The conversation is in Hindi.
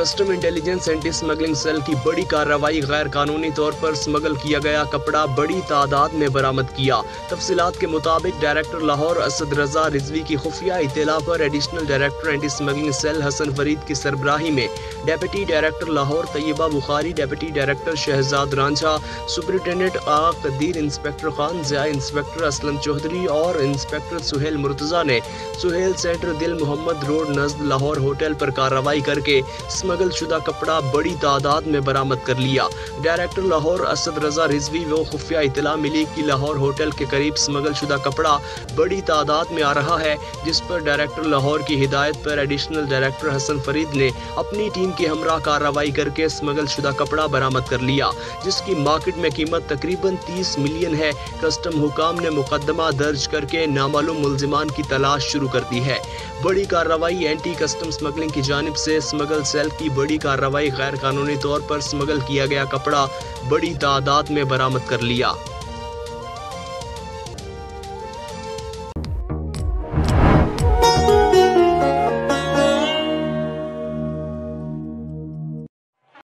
Custom intelligence anti smuggling cell की बड़ी कार्रवाई। गैर कानूनी तौर पर स्मगल किया गया कपड़ा बड़ी तादाद में बरामद किया। तफसीलात के मुताबिक डायरेक्टर लाहौर असद रजा रिजवी की खुफिया इत्तला पर additional director anti smuggling cell Hasan Farid की सरबराही में deputy director Lahore Tayyaba Bukhari, deputy director Shahzad Ranjha, superintendent Agha Qadeer, inspector Khan Zia, inspector Aslam Chaudhry और इंस्पेक्टर सुहेल मुर्तजा ने सुहेल सेंटर दिल मोहम्मद रोड नज़द लाहौर होटल पर कार्रवाई करके स्मगल शुदा कपड़ा बड़ी तादाद में बरामद कर लिया। डायरेक्टर लाहौर असद रजा रिजवी वो खुफिया इत्तला मिली कि लाहौर होटल के करीब स्मगल शुदा कपड़ा बड़ी तादाद में आ रहा है, जिस पर डायरेक्टर लाहौर की हिदायत पर एडिशनल डायरेक्टर हसन फरीद ने अपनी टीम के हमरा कार्रवाई करके स्मगल शुदा कपड़ा बरामद कर लिया, जिसकी मार्केट में कीमत तकरीबन 30 मिलियन है। कस्टम हुकाम ने मुकदमा दर्ज करके नामालूम मुल्जिमान की तलाश शुरू कर दी है। बड़ी कार्रवाई एंटी कस्टम स्मगलिंग की जानिब से स्मगल सेल की बड़ी कार्रवाई। गैर कानूनी तौर पर स्मगल किया गया कपड़ा बड़ी तादाद में बरामद कर लिया।